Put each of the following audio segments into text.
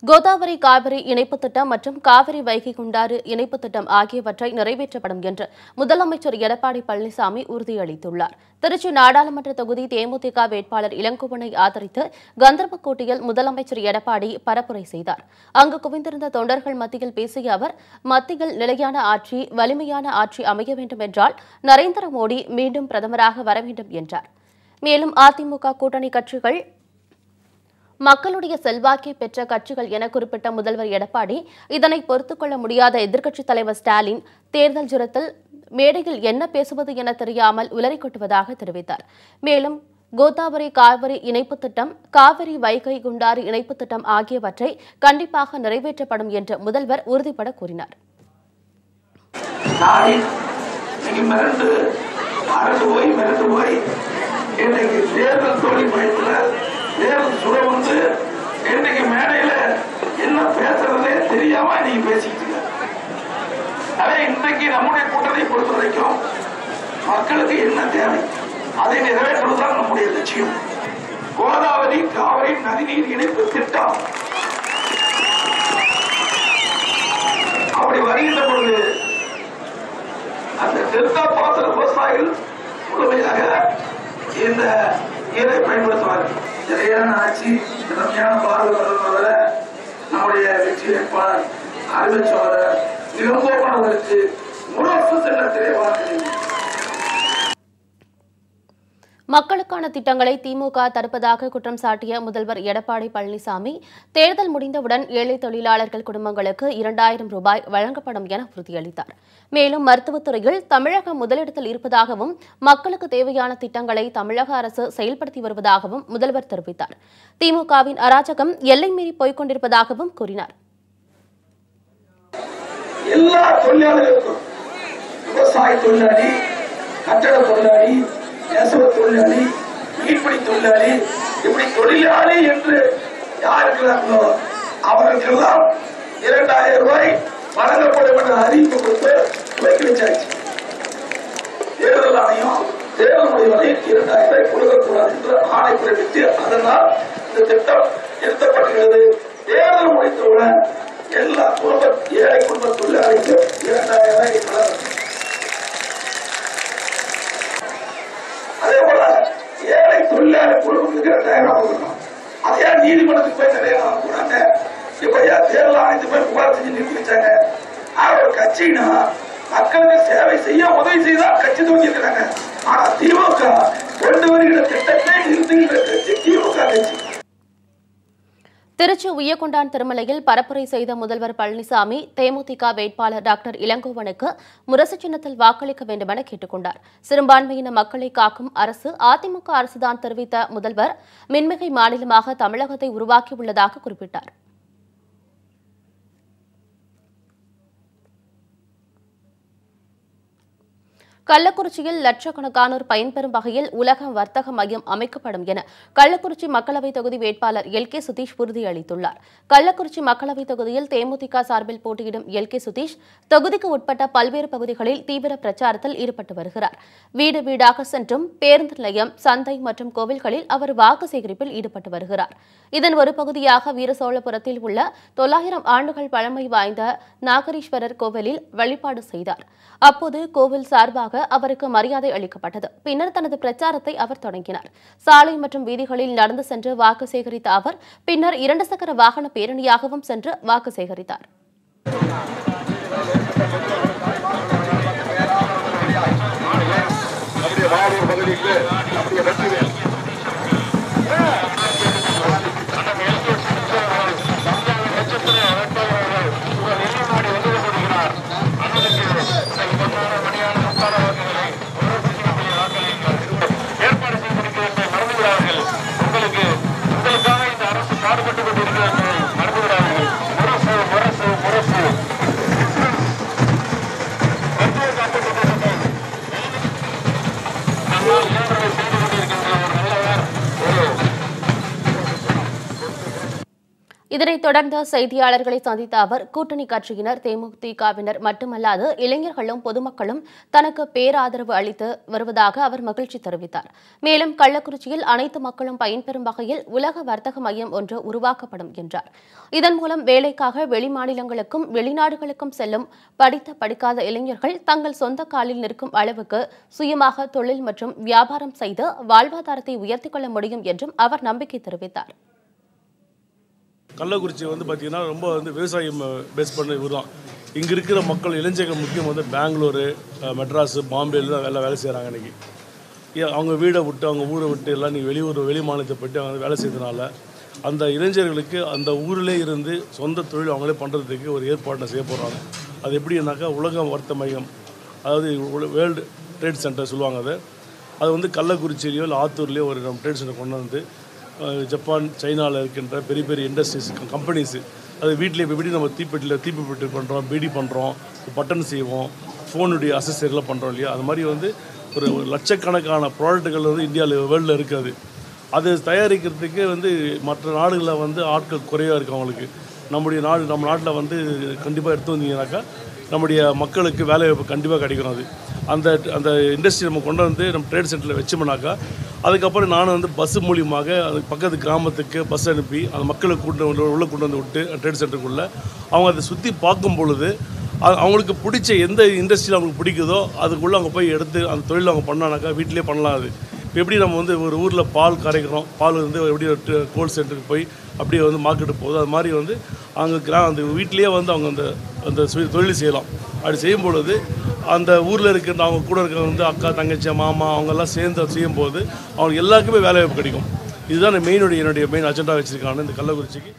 கோதாவரி காவிரி இணைப்பு திட்டம் மற்றும் காவிரி வைகை குண்டாறு இணைப்பு திட்டம் ஆகியவற்றை நிறைவேற்றப்படும் என்று முதலமைச்சர் எடப்பாடி பழனிசாமி உறுதியளித்துள்ளார். திருச்சி நாடாளுமன்ற தொகுதி தேமுதிக வேட்பாளர் இளங்கோவனை ஆதரித்து கந்தர்போட்டையில் முதலமைச்சர் எடப்பாடி பரப்புரை செய்தார். அங்கு குவிந்திருந்த தொண்டர்கள் மத்தியில் பேசிய அவர், மத்தியில் நிலையான ஆட்சி, வலிமையான ஆட்சி அமைய வேண்டும் என்றால் நரேந்திர மோடி மீண்டும் பிரதமராக வர வேண்டும் என்றார். மேலும் அதிமுக கூட்டணி கட்சிகள் மக்களுடைய செல்வாக்கை பெற்ற கட்சிகள் என குறிப்பிட்ட முதல்வர் எடப்பாடி, இதனை பொறுத்துக் கொள்ள முடியாத எதிர்க்கட்சித் தலைவர் ஸ்டாலின் தேர்தல் ஜுரத்தில் மேடையில் என்ன பேசுவது என தெரியாமல் உளறி கொட்டுவதாக தெரிவித்தார். மேலும் கோதாவரி காவிரி இணைப்பு திட்டம், காவிரி வைகை குண்டாறு இணைப்பு திட்டம் ஆகியவற்றை கண்டிப்பாக நிறைவேற்றப்படும் என்று முதல்வர் உறுதிபட கூறினார். தேர்தல் சுட வந்து இன்னைக்கு மேடையில என்ன பேசுறதே தெரியாம நீங்க பேசிக்கிட்டு அதே இன்றைக்கு நம்முடைய கூட்டத்தை பொறுத்த வரைக்கும் மக்களுக்கு என்ன தேவை அதை நிறைவேற்றுவதுதான் நம்முடைய லட்சியம். கோதாவரி காவிரி நதிநீர் இணைப்பு திட்டம் அப்படி வருகின்ற பொழுது அந்த டெல்டா பாசன விவசாயிகள் முழுமையாக இந்த நீரை பயன்படுத்துவார்கள். நிலையான ஆட்சி, திறமையான பார்வையாளர் நம்முடைய வெற்றி வேட்பாளர் அறிவிச் சோதரர் இளங்கோவன் அவருக்கு முழு செல்லத்திலே வாக்களித்தார். மக்களுக்கான திட்டங்களை திமுக தடுப்பதாக குற்றம் சாட்டிய முதல்வர் எடப்பாடி பழனிசாமி, தேர்தல் முடிந்தவுடன் ஏழை தொழிலாளர்கள் குடும்பங்களுக்கு 2000 ரூபாய் வழங்கப்படும் என உறுதியளித்தார். மேலும் மருத்துவத்துறையில் தமிழகம் முதலிடத்தில் இருப்பதாகவும், மக்களுக்கு தேவையான திட்டங்களை தமிழக அரசு செயல்படுத்தி வருவதாகவும் முதல்வர் தெரிவித்தார். திமுகவின் அராஜகம் எல்லை மீறி போய்க் கொண்டிருப்பதாகவும் கூறினார். எல்லா தொழிலாளர்களுக்கும், விவசாய தொழிலாளி, கட்டட தொழிலாளி, நெசவு தொழிலாளி, மீன்பிடி தொழிலாளி, இப்படி தொழிலாளி என்று யார் இருக்கிறார்களோ அவர்களுக்கெல்லாம் 2000 ரூபாய் வழங்கப்படும் என்ற அறிவிப்பு கொடுத்து துவக்கி வச்சாச்சு. தேர்தல் ஆணையம் தேர்தல் முடிவதை 2000 ரூபாய் கொடுக்கக்கூடாது என்று ஆணை பிறப்பித்து அதனால் இந்த திட்டம் நிறுத்தப்படுகிறது. தேர்தல் முடித்தவுடன் எல்லா ஏழை குடும்ப தொழிலாளிக்கு 2000 ரூபாய் வழங்கும். அதே போல ஏழை தொழிலாளர் குழுவுக்கு 2000 கொடுக்கணும். அதையா நீதிமன்றத்துக்கு போய் நிறைய கூடாங்க. இப்ப தேர்தல் ஆணையத்துக்கு போய் புகார் செஞ்சு நிறுத்தி வச்சாங்க. ஒரு கட்சினா மக்களுக்கு சேவை செய்ய உதவி செய்தா கட்சி தூக்கி இருக்கிறாங்க. ஆனா திமுக கொண்டு வருகிற திட்டத்தை நிறுத்துகின்ற கட்சி திமுக கட்சி. திருச்சி உய்யக்கொண்டான் திருமலையில் பரப்புரை செய்த முதல்வர் பழனிசாமி, தேமுதிக வேட்பாளர் டாக்டர் இளங்கோவனுக்கு முரசு சின்னத்தில் வாக்களிக்க வேண்டுமென கேட்டுக் கொண்டார். சிறுபான்மையின மக்களை காக்கும் அரசு அதிமுக அரசுதான் தெரிவித்த முதல்வர், மின்மிகை மாநிலமாக தமிழகத்தை உருவாக்கியுள்ளதாக குறிப்பிட்டார். கள்ளக்குறிச்சியில் லட்சக்கணக்கானோர் பயன்பெறும் வகையில் உலக வர்த்தக மையம் அமைக்கப்படும் என கள்ளக்குறிச்சி மக்களவைத் தொகுதி வேட்பாளர் எல்.கே. சுதீஷ் உறுதியளித்துள்ளார். கள்ளக்குறிச்சி மக்களவைத் தொகுதியில் தேமுதிக சார்பில் போட்டியிடும் எல்.கே. சுதீஷ் தொகுதிக்கு உட்பட்ட பல்வேறு பகுதிகளில் தீவிர பிரச்சாரத்தில் ஈடுபட்டு வருகிறார். வீடு வீடாக சென்றும் பேருந்து நிலையம், சந்தை மற்றும் கோவில்களில் அவர் வாக்கு சேகரிப்பில் ஈடுபட்டு வருகிறார். இதன் ஒரு பகுதியாக வீரசோழபுரத்தில் உள்ள 900 ஆண்டுகள் பழமை வாய்ந்த நாகரீஸ்வரர் கோவிலில் வழிபாடு செய்தார். அப்போது கோவில் சார்பாக அவருக்கு மரியாதை அளிக்கப்பட்டது. பின்னர் தனது பிரச்சாரத்தை அவர் தொடங்கினார். சாலை மற்றும் வீதிகளில் நடந்து சென்று வாக்கு சேகரித்த அவர் பின்னர் 2 சக்கர வாகன பேரணியாகவும் சென்று வாக்கு சேகரித்தார். செய்து கொண்டிருக்கின்ற இதனைத் தொடர்ந்து செய்தியாளர்களை சந்தித்த அவர் கூட்டணி கட்சியினர் தேமுதிகவினர் மட்டுமல்லாது இளைஞர்களும் பொதுமக்களும் தனக்கு பேராதரவு அளித்து வருவதாக அவர் மகிழ்ச்சி தெரிவித்தார். மேலும் கள்ளக்குறிச்சியில் அனைத்து மக்களும் பயன்பெறும் வகையில் உலக வர்த்தக மையம் ஒன்று உருவாக்கப்படும் என்றார். இதன் மூலம் வேலைக்காக வெளிமாநிலங்களுக்கும் வெளிநாடுகளுக்கும் செல்லும் படித்த படிக்காத இளைஞர்கள் தங்கள் சொந்த காலில் நிற்கும் அளவுக்கு சுயமாக தொழில் மற்றும் வியாபாரம் செய்து வாழ்வாதாரத்தை உயர்த்திக் கொள்ள முடியும் என்றும் அவர் நம்பிக்கை தெரிவித்தார். கள்ளக்குறிச்சி பார்த்தீங்கன்னா ரொம்ப விவசாயம் பேஸ் பண்ண ஊர் தான். இங்கே இருக்கிற மக்கள் இளைஞர்கள் முக்கியம் பெங்களூரு, மெட்ராஸு, பாம்பேல தான் எல்லாம் வேலை செய்கிறாங்க. இன்றைக்கி அவங்க வீடை விட்டு அவங்க ஊரை விட்டு எல்லாம் நீங்கள் வெளி மாநிலத்தை போய்ட்டு அவங்க வேலை செய்ததுனால அந்த இளைஞர்களுக்கு அந்த ஊரிலே இருந்து சொந்த தொழில் அவங்களே பண்ணுறதுக்கு ஒரு ஏற்பாட்டை செய்ய போகிறாங்க. அது எப்படின்னாக்கா உலக வர்த்தக மையம், அதாவது வேர்ல்டு ட்ரேட் சென்டர் சொல்லுவாங்க. அது கள்ளக்குறிச்சியிலையோ இல்லை ஆத்தூர்லேயோ ஒரு நம்ம ட்ரேட் சென்டர் கொண்டு வந்து ஜப்பான், சைனாவில் இருக்கின்ற பெரிய பெரிய இண்டஸ்ட்ரீஸ் கம்பெனிஸு அது வீட்டில் இப்போ எப்படி நம்ம தீப்பெட்டி பண்ணுறோம், பீடி பண்ணுறோம், பட்டன் செய்வோம், ஃபோனுடைய அசசரிலாம் பண்ணுறோம் இல்லையா, அது மாதிரி ஒரு லட்சக்கணக்கான ப்ராடக்ட்டுகள் இந்தியாவில் வேர்ல்டில் இருக்காது. அது தயாரிக்கிறதுக்கு மற்ற நாடுகளில் ஆட்கள் குறைவாக இருக்குது அவங்களுக்கு. நம்ம நாட்டில் கண்டிப்பாக எடுத்து வந்தீங்கன்னாக்கா நம்முடைய மக்களுக்கு வேலைவாய்ப்பு கண்டிப்பாக கிடைக்கணும். அது அந்த இண்டஸ்ட்ரி நம்ம கொண்டு வந்து நம்ம ட்ரேட் சென்டரில் வச்சோம்னாக்கா அதுக்கப்புறம் நானும் பஸ்ஸு மூலியமாக அது பக்கத்து கிராமத்துக்கு பஸ் அனுப்பி அந்த மக்களுக்கு உள்ளே கொண்டு வந்து விட்டு ட்ரேட் சென்டருக்குள்ளே அவங்க அதை சுற்றி பார்க்கும் பொழுது அவங்களுக்கு பிடிச்ச எந்த இண்டஸ்ட்ரியில் அவங்களுக்கு பிடிக்குதோ அதுக்குள்ளே அவங்க போய் எடுத்து அந்த தொழில் அவங்க பண்ணானாக்கா வீட்டிலே பண்ணலாம். அது இப்போ எப்படி நம்ம ஒரு ஊரில் பால் கரைக்கிறோம், பால் எப்படி கோல்ட் சென்டருக்கு போய் அப்படியே மார்க்கெட்டு போகுது, அது மாதிரி அவங்க அந்த வீட்டிலேயே அவங்க அந்த தொழில் செய்யலாம். அப்படி செய்யும் பொழுது அந்த ஊரில் இருக்கின்ற அவங்க கூட இருக்கிற அக்கா, தங்கச்சி, மாமா அவங்கெல்லாம் சேர்ந்து செய்யும்போது அவங்களுக்கு எல்லாருக்குமே வேலைவாய்ப்பு கிடைக்கும். இதுதான் என்னுடைய மெயின் அஜெண்டா வச்சுருக்காங்க இந்த கள்ளக்குறிச்சிக்கு.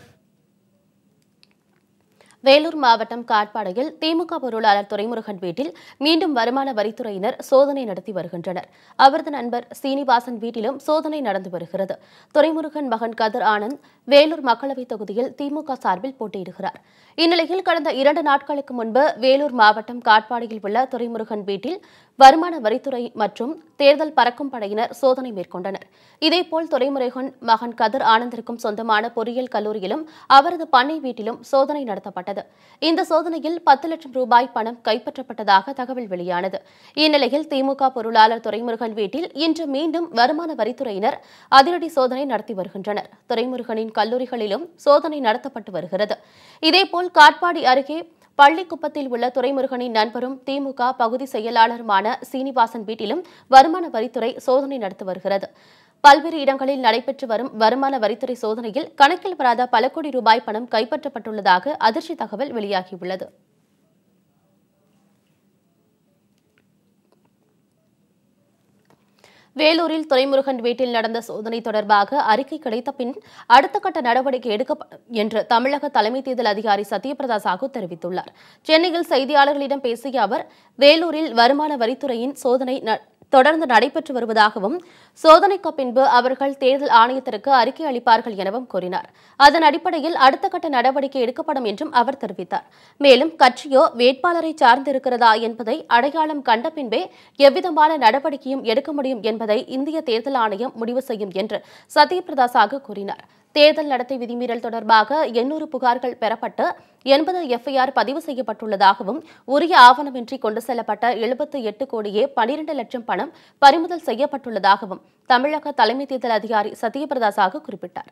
வேலூர் மாவட்டம் காட்பாடியில் திமுக பொருளாளர் துரைமுருகன் வீட்டில் மீண்டும் வருமான வரித்துறையினர் சோதனை நடத்தி வருகின்றனர். அவரது நண்பர் சீனிவாசன் வீட்டிலும் சோதனை நடந்து வருகிறது. துரைமுருகன் மகன் கதிர் ஆனந்த் வேலூர் மக்களவைத் தொகுதியில் திமுக சார்பில் போட்டியிடுகிறார். இந்நிலையில் கடந்த 2 நாட்களுக்கு முன்பு வேலூர் மாவட்டம் காட்பாடியில் உள்ள துரைமுருகன் வீட்டில் வருமான வரித்துறை மற்றும் தேர்தல் பறக்கும் படையினர் சோதனை மேற்கொண்டனர். இதேபோல் துரைமுருகன் மகன் கதிர் ஆனந்திற்கும் சொந்தமான பொறியியல் கல்லூரியிலும் அவரது பண்ணை வீட்டிலும் சோதனை நடத்தப்பட்டது. இந்த சோதனையில் 10 லட்சம் ரூபாய் பணம் கைப்பற்றப்பட்டதாக தகவல் வெளியானது. இந்நிலையில் திமுக பொருளாளர் துரைமுருகன் வீட்டில் இன்று மீண்டும் வருமான வரித்துறையினர் அதிரடி சோதனை நடத்தி வருகின்றனர். துரைமுருகனின் கல்லூரிகளிலும் சோதனை நடத்தப்பட்டு வருகிறது. இதேபோல் காட்பாடி அருகே பள்ளிக்குப்பத்தில் உள்ள துரைமுருகனின் நண்பரும் திமுக பகுதி செயலாளருமான சீனிவாசன் வீட்டிலும் வருமான வரித்துறை சோதனை நடத்தி வருகிறது. பல்வேறு இடங்களில் நடைபெற்று வரும் வருமான வரித்துறை சோதனையில் கணக்கில் வராத பல கோடி ரூபாய் பணம் கைப்பற்றப்பட்டுள்ளதாக அதிர்ச்சி தகவல் வெளியாகியுள்ளது. வேலூரில் துரைமுருகன் வீட்டில் நடந்த சோதனை தொடர்பாக அறிக்கை கிடைத்த பின் அடுத்த கட்ட நடவடிக்கை எடுக்கப்படும் என்று தமிழக தலைமை தேர்தல் அதிகாரி சத்யபிரதா சாஹூ தெரிவித்துள்ளார். சென்னையில் செய்தியாளர்களிடம் பேசிய அவர், வேலூரில் வருமான வரித்துறையின் சோதனை தொடர்ந்து நடைபெற்று வருவதாகவும் சோதனைக்கு பின்பு அவர்கள் தேர்தல் ஆணையத்திற்கு அறிக்கை அளிப்பார்கள் எனவும் கூறினார். அதன் அடிப்படையில் அடுத்த கட்ட நடவடிக்கை எடுக்கப்படும் என்றும் அவர் தெரிவித்தார். மேலும் கட்சியோ வேட்பாளரை சார்ந்திருக்கிறதா என்பதை அடையாளம் கண்ட பின்பே எவ்விதமான நடவடிக்கையும் எடுக்க முடியும் என்பதை இந்திய தேர்தல் ஆணையம் முடிவு செய்யும் என்று சத்யபிரதா சாஹூ கூறினார். தேர்தல் நடத்தை விதிமீறல் தொடர்பாக 800 புகார்கள் பெறப்பட்டு 80 எஃப்ஐஆர் பதிவு செய்யப்பட்டுள்ளதாகவும் உரிய ஆவணமின்றி கொண்டு செல்லப்பட்ட 78 கோடியே 12 லட்சம் பணம் பறிமுதல் செய்யப்பட்டுள்ளதாகவும் தமிழக தலைமை தேர்தல் அதிகாரி சத்யபிரதா சாஹூ குறிப்பிட்டார்.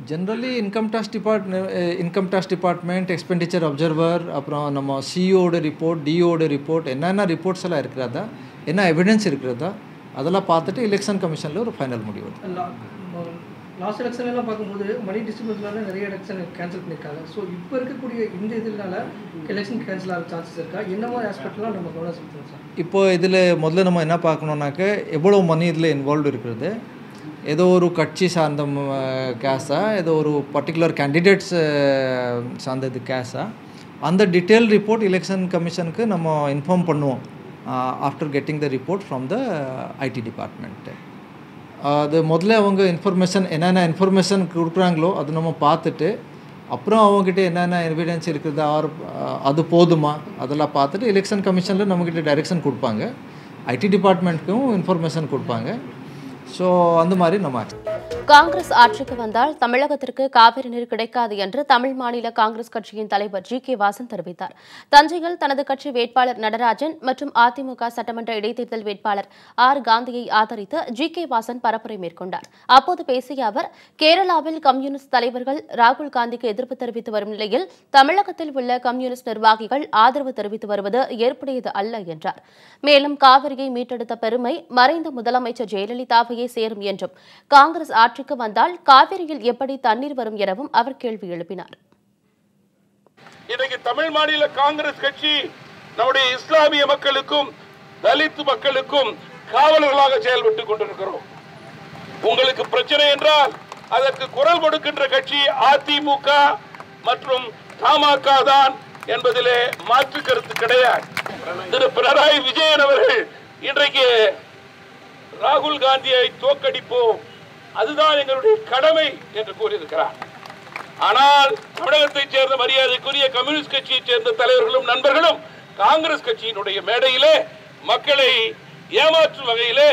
Generally income tax department expenditure observer அப்புறம் நம்ம சிஓட ரிப்போர்ட், டிஓட ரிப்போர்ட், என்னென்ன ரிப்போர்ட்ஸ் எல்லாம் இருக்கிறதா, என்ன எவிடன்ஸ் இருக்கிறதா அதெல்லாம் பார்த்துட்டு எலெக்ஷன் கமிஷனில் ஒரு ஃபைனல் முடிவு. லாஸ்ட் எலெக்ஷன்லாம் பார்க்கும்போது மணி டிஸ்ட்ரிபியூஷனால நிறைய எலெக்ஷன் கேன்சல் பண்ணியிருக்காங்க. ஸோ இப்போ இருக்கக்கூடிய இந்த இதனால எலெக்ஷன் கேன்சல் ஆக சான்சஸ் இருக்கா? என்ன மாதிரி ஆஸ்பெக்ட்லாம் நம்ம கவனம் செலுத்தணும் சார்? இப்போ இதில் முதல்ல நம்ம என்ன பார்க்கணுன்னாக்க எவ்வளோ மணி இதில் இன்வால்வ் இருக்கிறது, ஏதோ ஒரு கட்சி சார்ந்த கேஸா, ஏதோ ஒரு பர்டிகுலர் கேண்டிடேட்ஸ் சார்ந்தது கேஸா, அந்த டீட்டெயில் ரிப்போர்ட் எலெக்ஷன் கமிஷனுக்கு நம்ம இன்ஃபார்ம் பண்ணுவோம் after getting the report from the ID department. அது முதல்ல அவங்க என்னென்ன இன்ஃபர்மேஷன் கொடுக்குறாங்களோ அது நம்ம பார்த்துட்டு அப்புறம் அவங்ககிட்ட என்னென்ன எவிடன்ஸ் இருக்குதா அது போதுமா அதெல்லாம் பார்த்துட்டு எலெக்ஷன் கமிஷனில் நம்மக்கிட்ட டைரெக்ஷன் கொடுப்பாங்க, ஐடி டிபார்ட்மெண்ட்டுக்கும் இன்ஃபர்மேஷன் கொடுப்பாங்க. ஸோ அந்த மாதிரி நம்ம காங்கிரஸ் ஆட்சிக்கு வந்தால் தமிழகத்திற்கு காவிரி நீர் கிடைக்காது என்று தமிழ் மாநில காங்கிரஸ் கட்சியின் தலைவர் ஜி.கே. வாசன் தெரிவித்தார். தஞ்சையில் தனது கட்சி வேட்பாளர் நடராஜன் மற்றும் அதிமுக சட்டமன்ற இடைத்தேர்தல் வேட்பாளர் ஆர். காந்தியை ஆதரித்து ஜி.கே. வாசன் பரப்புரை மேற்கொண்டார். அப்போது பேசிய அவர், கேரளாவில் கம்யூனிஸ்ட் தலைவர்கள் ராகுல் காந்திக்கு எதிர்ப்பு தெரிவித்து வரும் நிலையில் தமிழகத்தில் உள்ள கம்யூனிஸ்ட் நிர்வாகிகள் ஆதரவு தெரிவித்து வருவது ஏற்புடையது அல்ல என்றார். மேலும் காவிரியை மீட்டெடுத்த பெருமை மறைந்த முதலமைச்சர் ஜெயலலிதாவையே சேரும் என்றும், காங்கிரஸ் ஆட்சிக்கு வந்தால் காவிரியில் எப்படி தண்ணீர் வரும் எனவும் அவர் கேள்வி எழுப்பினார். இன்றைக்கு தமிழ் மாநில காங்கிரஸ் கட்சி நம்முடைய இஸ்லாமிய மக்களுக்கும் தலித் மக்களுக்கும் காவலர்களாக செயல்பட்டுக் கொண்டிருக்கிறோம். உங்களுக்கு பிரச்சனை என்றால் அதற்கு குரல் கொடுக்கின்ற கட்சி அதிமுக மற்றும் தமாக தான் என்பதிலே மாற்று கருத்து கிடையாது. திரு பினராயி விஜயன் அவர்கள் இன்றைக்கு ராகுல் காந்தியை தோற்கடிப்போம், அதுதான் எங்களுடைய கடமை என்று கூறியிருக்கிறார். ஆனால் தமிழகத்தைச் சேர்ந்த மரியாதைக்குரிய கம்யூனிஸ்ட் கட்சியைச் சேர்ந்த தலைவர்களும் நண்பர்களும் காங்கிரஸ் கட்சியினுடைய மேடையிலே மக்களை ஏமாற்றும் வகையிலே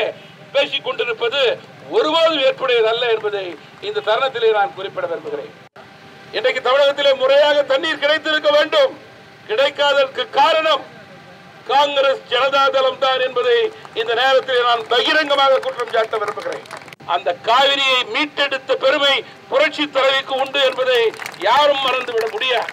பேசிக் கொண்டிருப்பது ஒருபோதும் ஏற்புடையதல்ல என்பதை இந்த தருணத்திலே நான் குறிப்பிட விரும்புகிறேன். இன்றைக்கு தமிழகத்திலே முறையாக தண்ணீர் கிடைத்திருக்க வேண்டும். கிடைக்காததற்கு காரணம் காங்கிரஸ் ஜனதா தளம் தான் என்பதை இந்த நேரத்தில் நான் பகிரங்கமாக குற்றம் சாட்ட விரும்புகிறேன். அந்த காவிரியை மீட்டெடுத்த பெருமை புரட்சி தலைவிக்கு உண்டு என்பதை யாரும் மறந்துவிட முடியாது.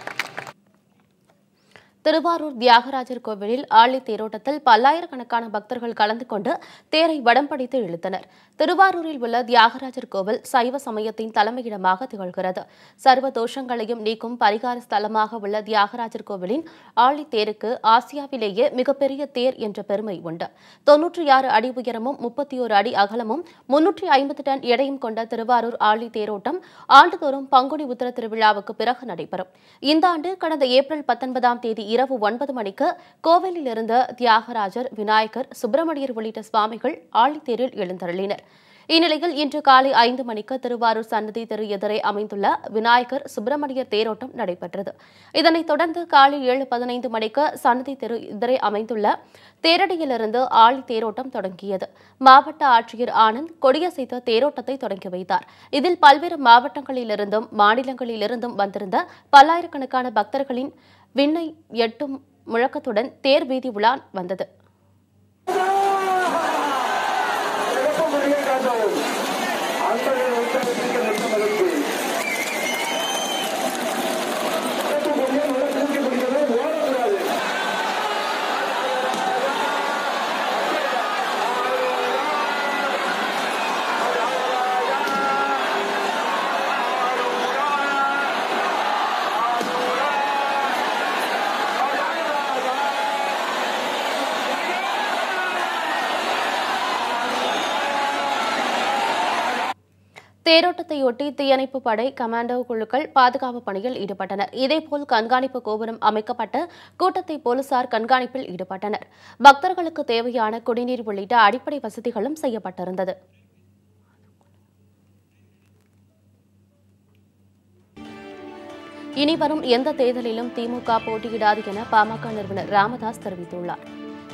திருவாரூர் தியாகராஜர் கோவிலில் ஆழி தேரோட்டத்தில் பல்லாயிரக்கணக்கான பக்தர்கள் கலந்து கொண்டு தேரை வடம் பிடித்து இழுத்தனர். திருவாரூரில் உள்ள தியாகராஜர் கோவில் சைவ சமயத்தின் தலைமையிடமாக திகழ்கிறது. சர்வ தோஷங்களையும் நீக்கும் பரிகார ஸ்தலமாக உள்ள தியாகராஜர் கோவிலின் ஆழி தேருக்கு ஆசியாவிலேயே மிகப்பெரிய தேர் என்ற பெருமை உண்டு. 96 அடி உயரமும் 31 அடி அகலமும் 350 டன் எடையும் கொண்ட திருவாரூர் ஆழி தேரோட்டம் ஆண்டுதோறும் பங்குனி உத்திர திருவிழாவுக்கு பிறகு நடைபெறும். இந்த ஆண்டு கடந்த ஏப்ரல் 19ஆம் தேதி இரவு 9 மணிக்கு கோவிலில் இருந்த தியாகராஜர், விநாயகர், சுப்பிரமணியர் உள்ளிட்ட சுவாமிகள் ஆழித்தேரில் எழுந்தருளினர். இந்நிலையில் இன்று காலை 5 மணிக்கு திருவாரூர் சன்னதி தெரு எதிரே அமைந்துள்ள விநாயகர், சுப்பிரமணியர் தேரோட்டம் நடைபெற்றது. இதனைத் தொடர்ந்து காலை 7:15 மணிக்கு சன்னதி தெரு எதிரே அமைந்துள்ள தேரடியிலிருந்து ஆழி தேரோட்டம் தொடங்கியது. மாவட்ட ஆட்சியர் ஆனந்த் கொடியசைத்து தேரோட்டத்தை தொடங்கி வைத்தார். இதில் பல்வேறு மாவட்டங்களிலிருந்தும் மாநிலங்களிலிருந்தும் வந்திருந்த பல்லாயிரக்கணக்கான பக்தர்களின் விண்ணை எட்டும் முழக்கத்துடன் தேர் வீதி உலா வந்தது. தேரோட்டத்தையொட்டி தீயணைப்பு படை, கமாண்டோ குழுக்கள் பாதுகாப்பு பணியில் ஈடுபட்டனர். இதேபோல் கண்காணிப்பு கோபுரம் அமைக்கப்பட்ட கூட்டத்தை போலீசார் கண்காணிப்பில் ஈடுபட்டனர். பக்தர்களுக்கு தேவையான குடிநீர் உள்ளிட்ட அடிப்படை வசதிகளும் செய்யப்பட்டிருந்தது. இனிவரும் எந்த தேர்தலிலும் திமுக போட்டியிடாது என பாமக நிறுவனர் ராமதாஸ் தெரிவித்துள்ளார்.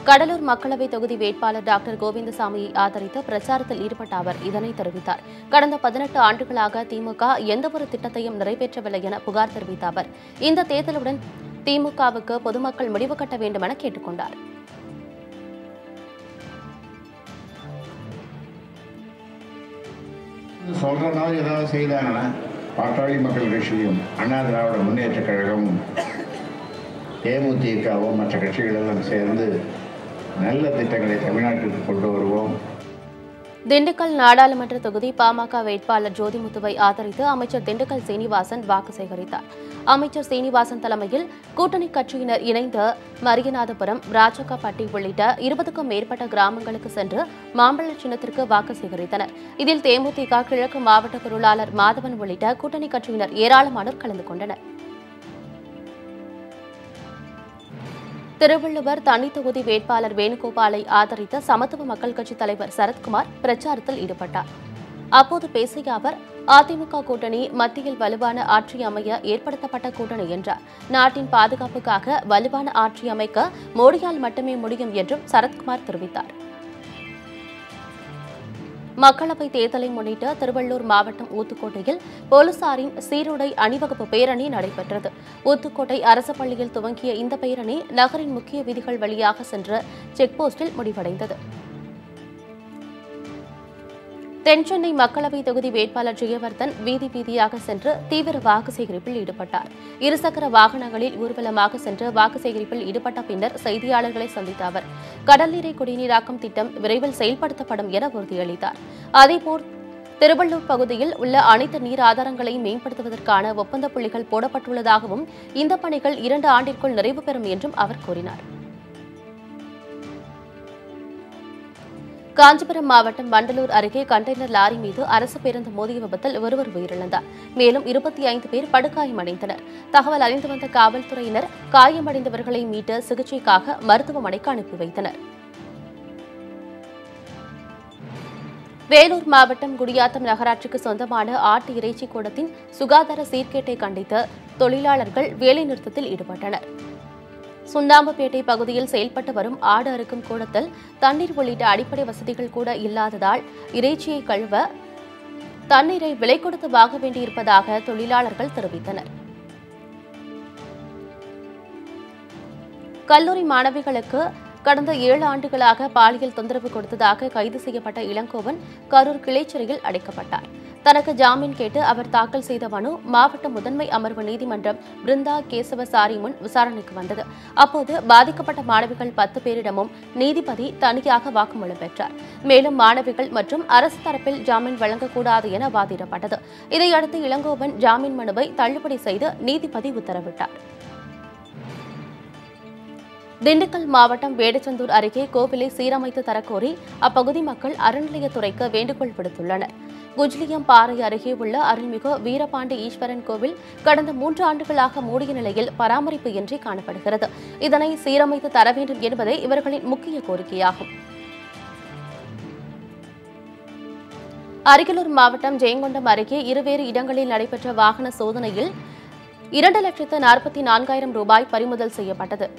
கடலூர் மக்களவை தொகுதி வேட்பாளர் டாக்டர் கோவிந்தசாமியை ஆதரித்து பிரச்சாரத்தில் ஈடுபட்ட அவர் இதனை தெரிவித்தார். கடந்த 18 ஆண்டுகளாக திமுக எந்தவொரு திட்டத்தையும் நிறைவேற்றவில்லை என புகார் தெரிவித்த அவர் இந்த தேர்தலுடன் திமுகவுக்கு பொதுமக்கள் முடிவு கட்ட வேண்டும் என கேட்டுக் கொண்டார். சொல்ற மாதிரி ஏதாவது செய்தாங்கன்னா பாட்டாளி மக்கள் கட்சியும் அண்ணா திராவிட முன்னேற்ற கழகமும் தேமுதிகவும் மற்ற கட்சிகளெல்லாம் சேர்ந்து நல்ல திட்டங்களை தமிழ்நாட்டிற்கு கொண்டு வருவோம். திண்டுக்கல் நாடாளுமன்ற தொகுதி பாமக வேட்பாளர் ஜோதிமுத்துவை ஆதரித்து அமைச்சர் திண்டுக்கல் சீனிவாசன் வாக்கு சேகரித்தார். அமைச்சர் சீனிவாசன் தலைமையில் கூட்டணி கட்சியினர் இணைந்து மரியநாதபுரம், ராஜக்காப்பட்டி உள்ளிட்ட 20க்கும் மேற்பட்ட கிராமங்களுக்கு சென்று மாம்பழ சின்னத்திற்கு வாக்கு சேகரித்தனர். இதில் தேமுதிக கிழக்கு மாவட்ட பொருளாளர் மாதவன் உள்ளிட்ட கூட்டணி கட்சியினர் ஏராளமானோர் கலந்து கொண்டனர். திருவள்ளுவர் தனி தொகுதி வேட்பாளர் வேணுகோபாலை ஆதரித்த சமத்துவ மக்கள் கட்சித் தலைவர் சரத்குமார் பிரச்சாரத்தில் ஈடுபட்டார். அப்போது பேசிய அவர், அதிமுக கூட்டணி மத்தியில் வலுவான ஆட்சி அமைய ஏற்படுத்தப்பட்ட கூட்டணி என்றார். நாட்டின் பாதுகாப்புக்காக வலுவான ஆட்சி அமைக்க மோடியால் மட்டுமே முடியும் என்றும் சரத்குமார் தெரிவித்தார். மக்களவை தேர்தலை முன்னிட்டு திருவள்ளூர் மாவட்டம் ஊத்துக்கோட்டையில் போலீசாரின் சீருடை அணிவகுப்பு பேரணி நடைபெற்றது. ஊத்துக்கோட்டை அரசு பள்ளியில் துவங்கிய இந்த பேரணி நகரின் முக்கிய வீதிகள் வழியாக சென்ற செக்போஸ்டில் முடிவடைந்தது. தென்சென்னை மக்களவை தொகுதி வேட்பாளர் ஜெயவர்தன் வீதி வீதியாக சென்று தீவிர வாக்கு சேகரிப்பில் ஈடுபட்டார். இருசக்கர வாகனங்களில் ஊர்வலமாக சென்று வாக்கு சேகரிப்பில் ஈடுபட்ட பின்னர் செய்தியாளர்களை சந்தித்த அவர் கடல் நீரை குடிநீராக்கும் திட்டம் விரைவில் செயல்படுத்தப்படும் என உறுதியளித்தார். அதேபோல் திருவள்ளூர் பகுதியில் உள்ள அனைத்து நீர் ஆதாரங்களையும் மேம்படுத்துவதற்கான ஒப்பந்த புள்ளிகள் போடப்பட்டுள்ளதாகவும் இந்த பணிகள் 2 ஆண்டிற்குள் நிறைவு பெறும் என்றும் அவர் கூறினார். காஞ்சிபுரம் மாவட்டம் வண்டலூர் அருகே கண்டெய்னர் லாரி மீது அரசு பேருந்து மோதிய விபத்தில் ஒருவர் உயிரிழந்தார். மேலும் 25 பேர் படுகாயமடைந்தனர். தகவல் அறிந்து வந்த காவல்துறையினர் காயமடைந்தவர்களை மீட்டு சிகிச்சைக்காக மருத்துவமனைக்கு அனுப்பி வைத்தனர். வேலூர் மாவட்டம் குடியாத்தம் நகராட்சிக்கு சொந்தமான ஆட்டு இறைச்சி கூடத்தின் சுகாதார சீர்கேட்டை கண்டித்து தொழிலாளர்கள் வேலைநிறுத்தத்தில் ஈடுபட்டனர். சுண்ணாம்புப்பேட்டை பகுதியில் செயல்பட்டு வரும் ஆடு அறுக்கும் கூடத்தில் தண்ணீர் உள்ளிட்ட அடிப்படை வசதிகள் கூட இல்லாததால் இறைச்சியை கழுவ தண்ணீரை விலை கொடுத்து வாங்க வேண்டியிருப்பதாக தொழிலாளர்கள் தெரிவித்தனர். கல்லூரி மாணவிகளுக்கு கடந்த 7 ஆண்டுகளாக பாலியல் தொந்தரவு கொடுத்ததாக கைது செய்யப்பட்ட இளங்கோவன் கரூர் கிளைச்சிறையில் அடைக்கப்பட்டார். தனக்கு ஜாமீன் கேட்டு அவர் தாக்கல் செய்த மனு மாவட்ட முதன்மை அமர்வு நீதிமன்றம் பிருந்தா கேசவசாரி முன் விசாரணைக்கு வந்தது. அப்போது பாதிக்கப்பட்ட மாணவிகள் 10 பேரிடமும் நீதிபதி தனியாக வாக்குமூலம் பெற்றார். மேலும் மாணவிகள் மற்றும் அரசு தரப்பில் ஜாமீன் வழங்கக்கூடாது என வாதிடப்பட்டது. இதையடுத்து இளங்கோவன் ஜாமீன் மனுவை தள்ளுபடி செய்து நீதிபதி உத்தரவிட்டார். திண்டுக்கல் மாவட்டம் வேடச்சந்தூர் அருகே கோவிலை சீரமைத்து தரக்கோரி அப்பகுதி மக்கள் அறநிலையத்துறைக்கு வேண்டுகோள் விடுத்துள்ளனர். குஜ்லியம் பாறை அருகே உள்ள அருள்மிகு வீரபாண்டி ஈஸ்வரன் கோவில் கடந்த 3 ஆண்டுகளாக மூடிய நிலையில் பராமரிப்பு இன்றி காணப்படுகிறது. இதனை சீரமைத்து தர வேண்டும் என்பதே இவர்களின் முக்கிய கோரிக்கையாகும். அரியலூர் மாவட்டம் ஜெயங்கொண்டம் அருகே இருவேறு இடங்களில் நடைபெற்ற வாகன சோதனையில் 2,44,000 ரூபாய் பறிமுதல் செய்யப்பட்டது.